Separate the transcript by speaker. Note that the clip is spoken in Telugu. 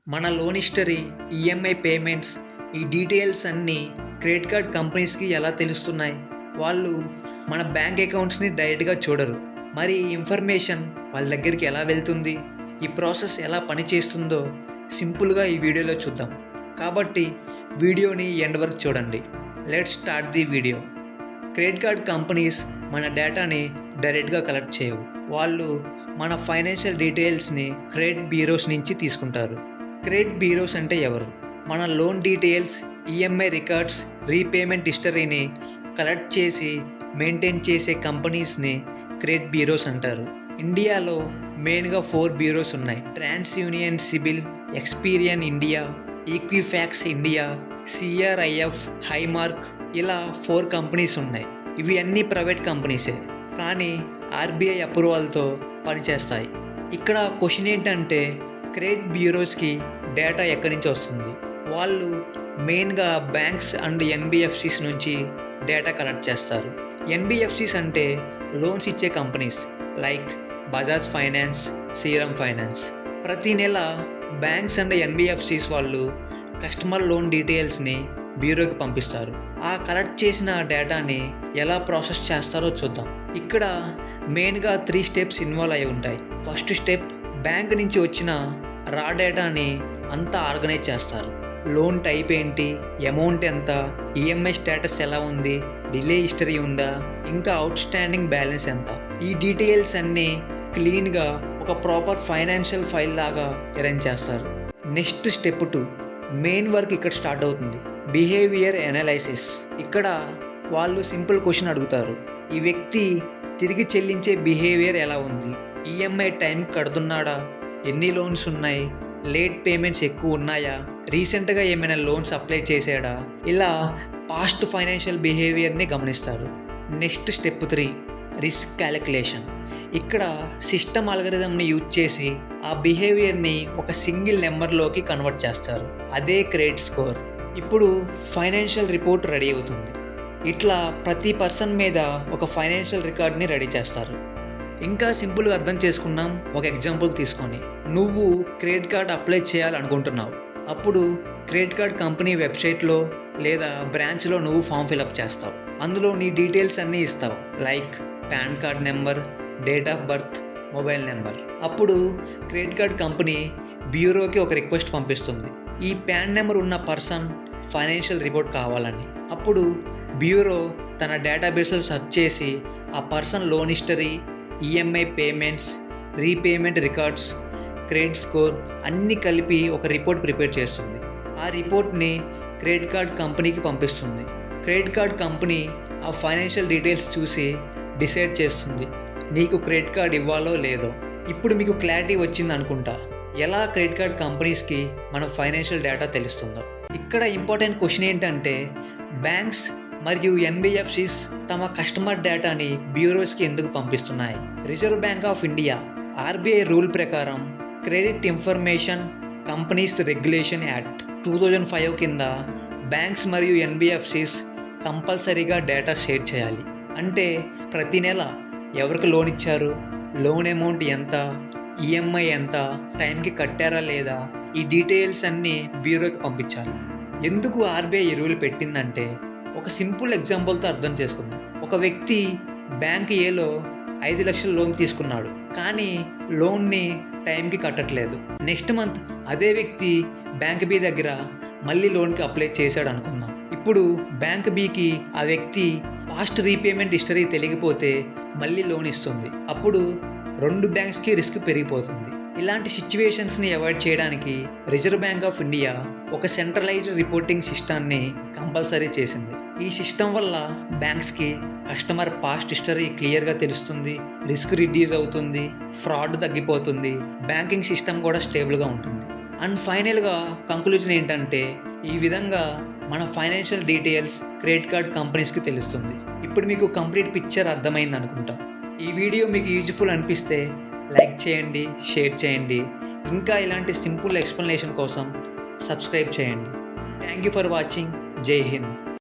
Speaker 1: మన లోన్ హిస్టరీ, ఈఎంఐ పేమెంట్స్, ఈ డీటెయిల్స్ అన్నీ క్రెడిట్ కార్డ్ కంపెనీస్కి ఎలా తెలుస్తున్నాయి? వాళ్ళు మన బ్యాంక్ అకౌంట్స్ని డైరెక్ట్గా చూడరు. మరి ఈ ఇన్ఫర్మేషన్ వాళ్ళ దగ్గరికి ఎలా వెళ్తుంది? ఈ ప్రాసెస్ ఎలా పనిచేస్తుందో సింపుల్గా ఈ వీడియోలో చూద్దాం. కాబట్టి వీడియోని ఎండ్ వరకు చూడండి. Let's start the video. Credit card companies మన డేటాని డైరెక్ట్గా కలెక్ట్ చేయవు. వాళ్ళు మన ఫైనాన్షియల్ డీటెయిల్స్ని క్రెడిట్ బ్యూరోస్ నుంచి తీసుకుంటారు. క్రెడిట్ బ్యూరోస్ అంటే ఎవరు? మన loan details, EMI records, repayment హిస్టరీని కలెక్ట్ చేసి మెయింటైన్ చేసే కంపెనీస్ని క్రెడిట్ బ్యూరోస్ అంటారు. ఇండియాలో మెయిన్గా 4 బ్యూరోస్ ఉన్నాయి. TransUnion CIBIL, Experian India, Equifax India, CRIF, Highmark, ఇలా 4 కంపెనీస్ ఉన్నాయి. ఇవి అన్నీ ప్రైవేట్ కంపెనీసే, కానీ ఆర్బీఐ అప్రూవల్తో పనిచేస్తాయి. ఇక్కడ క్వశ్చన్ ఏంటంటే, క్రెడిట్ బ్యూరోస్కి డేటా ఎక్కడి నుంచి వస్తుంది? వాళ్ళు మెయిన్గా బ్యాంక్స్ అండ్ ఎన్బిఎఫ్సిస్ నుంచి డేటా కలెక్ట్ చేస్తారు. ఎన్బిఎఫ్సిస్ అంటే లోన్స్ ఇచ్చే companies like Bajaj finance, Shriram finance. ప్రతి నెల బ్యాంక్స్ అండ్ ఎన్బిఎఫ్సిస్ వాళ్ళు కస్టమర్ లోన్ డీటెయిల్స్ని బ్యూరోకి పంపిస్తారు. ఆ కలెక్ట్ చేసిన డేటాని ఎలా ప్రాసెస్ చేస్తారో చూద్దాం. ఇక్కడ మెయిన్గా 3 స్టెప్స్ ఇన్వాల్వ్ అయి ఉంటాయి. ఫస్ట్ స్టెప్, బ్యాంక్ నుంచి వచ్చిన రా డేటాని అంతా ఆర్గనైజ్ చేస్తారు. లోన్ టైప్ ఏంటి, అమౌంట్ ఎంత, ఈఎంఐ స్టేటస్ ఎలా ఉంది, డిలే హిస్టరీ ఉందా, ఇంకా అవుట్ స్టాండింగ్ బ్యాలెన్స్ ఎంత, ఈ డీటెయిల్స్ అన్నీ క్లీన్గా ఒక ప్రాపర్ ఫైనాన్షియల్ ఫైల్ లాగా అరేంజ్ చేస్తారు. నెక్స్ట్ స్టెప్ 2, మెయిన్ వర్క్ ఇక్కడ స్టార్ట్ అవుతుంది. Behaviour analysis. ఇక్కడ వాళ్ళు సింపుల్ క్వశ్చన్ అడుగుతారు. ఈ వ్యక్తి తిరిగి చెల్లించే బిహేవియర్ ఎలా ఉంది, ఈఎంఐ టైం కడుతున్నాడా, ఎన్ని లోన్స్ ఉన్నాయి, లేట్ పేమెంట్స్ ఎక్కువ ఉన్నాయా, రీసెంట్గా ఏమైనా లోన్స్ అప్లై చేశాడా, ఇలా పాస్ట్ ఫైనాన్షియల్ బిహేవియర్ని గమనిస్తారు. Next step 3, risk calculation. ఇక్కడ సిస్టమ్ అల్గరిథంని యూజ్ చేసి ఆ బిహేవియర్ని ఒక సింగిల్ నెంబర్లోకి కన్వర్ట్ చేస్తారు. అదే క్రెడిట్ స్కోర్. ఇప్పుడు ఫైనాన్షియల్ రిపోర్ట్ రెడీ అవుతుంది. ఇట్లా ప్రతి పర్సన్ మీద ఒక ఫైనాన్షియల్ రికార్డ్ని రెడీ చేస్తారు. ఇంకా సింపుల్గా అర్థం చేసుకున్నాం ఒక ఎగ్జాంపుల్ తీసుకొని. నువ్వు క్రెడిట్ కార్డ్ అప్లై చేయాలనుకుంటున్నావు. అప్పుడు క్రెడిట్ కార్డ్ కంపెనీ వెబ్సైట్లో లేదా బ్రాంచ్లో నువ్వు ఫామ్ ఫిలప్ చేస్తావు. అందులో నీ డీటెయిల్స్ అన్నీ ఇస్తావు, like pan card number, date of birth, mobile number. అప్పుడు క్రెడిట్ కార్డ్ కంపెనీ బ్యూరోకి ఒక రిక్వెస్ట్ పంపిస్తుంది, ఈ పాన్ నెంబర్ ఉన్న పర్సన్ ఫైనాన్షియల్ రిపోర్ట్ కావాలని. అప్పుడు బ్యూరో తన డేటాబేస్లో సెర్చ్ చేసి ఆ person loan history, EMI payments, repayment records, credit score అన్నీ కలిపి ఒక రిపోర్ట్ ప్రిపేర్ చేస్తుంది. ఆ రిపోర్ట్ని క్రెడిట్ కార్డ్ కంపెనీకి పంపిస్తుంది. క్రెడిట్ కార్డ్ కంపెనీ ఆ ఫైనాన్షియల్ డీటెయిల్స్ చూసి డిసైడ్ చేస్తుంది నీకు క్రెడిట్ కార్డ్ ఇవ్వాలో లేదో. ఇప్పుడు మీకు క్లారిటీ వచ్చింది అనుకుంటా, ఎలా క్రెడిట్ కార్డ్ కంపెనీస్కి మన ఫైనాన్షియల్ డేటా తెలుస్తుందో. ఇక్కడ ఇంపార్టెంట్ క్వశ్చన్ ఏంటంటే, బ్యాంక్స్ మరియు ఎన్బిఎఫ్సిస్ తమ కస్టమర్ డేటాని బ్యూరోస్కి ఎందుకు పంపిస్తున్నాయి? Reserve Bank of India RBI rule ప్రకారం credit information companies regulation act 2005 కింద బ్యాంక్స్ మరియు ఎన్బిఎఫ్సిస్ కంపల్సరీగా డేటా షేర్ చేయాలి. అంటే ప్రతి నెల ఎవరికి లోన్ ఇచ్చారు, లోన్ అమౌంట్ ఎంత, ఈఎంఐ ఎంత, టైంకి కట్టారా లేదా, ఈ డీటెయిల్స్ అన్నీ బ్యూరోకి పంపించాలి. ఎందుకు ఆర్బీఐ ఈ రూల్ పెట్టిందంటే, ఒక సింపుల్ ఎగ్జాంపుల్తో అర్థం చేసుకుందాం. ఒక వ్యక్తి బ్యాంక్ ఏలో 5 లక్షల లోన్ తీసుకున్నాడు, కానీ లోన్ని టైంకి కట్టట్లేదు. నెక్స్ట్ మంత్ అదే వ్యక్తి బ్యాంక్ బి దగ్గర మళ్ళీ లోన్కి అప్లై చేశాడు అనుకుందాం. ఇప్పుడు బ్యాంక్ బికి ఆ వ్యక్తి పాస్ట్ రీపేమెంట్ హిస్టరీ తెలియకపోతే మళ్ళీ లోన్ ఇస్తుంది. అప్పుడు 2 బ్యాంక్స్కి రిస్క్ పెరిగిపోతుంది. ఇలాంటి సిచ్యువేషన్స్ని అవాయిడ్ చేయడానికి రిజర్వ్ బ్యాంక్ ఆఫ్ ఇండియా ఒక సెంట్రలైజ్డ్ రిపోర్టింగ్ సిస్టమ్ని కంపల్సరీ చేసింది. ఈ సిస్టమ్ వల్ల బ్యాంక్స్కి కస్టమర్ పాస్ట్ హిస్టరీ క్లియర్గా తెలుస్తుంది, రిస్క్ రిడ్యూస్ అవుతుంది, ఫ్రాడ్ తగ్గిపోతుంది, బ్యాంకింగ్ సిస్టమ్ కూడా స్టేబుల్గా ఉంటుంది. అండ్ ఫైనల్గా కంక్లూజన్ ఏంటంటే, ఈ విధంగా మన ఫైనాన్షియల్ డీటెయిల్స్ క్రెడిట్ కార్డ్ కంపెనీస్కి తెలుస్తుంది. ఇప్పుడు మీకు కంప్లీట్ పిక్చర్ అర్థమైంది అనుకుంటా. ఈ వీడియో మీకు యూజ్ఫుల్ అనిపిస్తే లైక్ చేయండి, షేర్ చేయండి. ఇంకా ఇలాంటి సింపుల్ ఎక్స్ప్లెనేషన్ కోసం సబ్స్క్రైబ్ చేయండి. Thank you for watching. జై హింద్.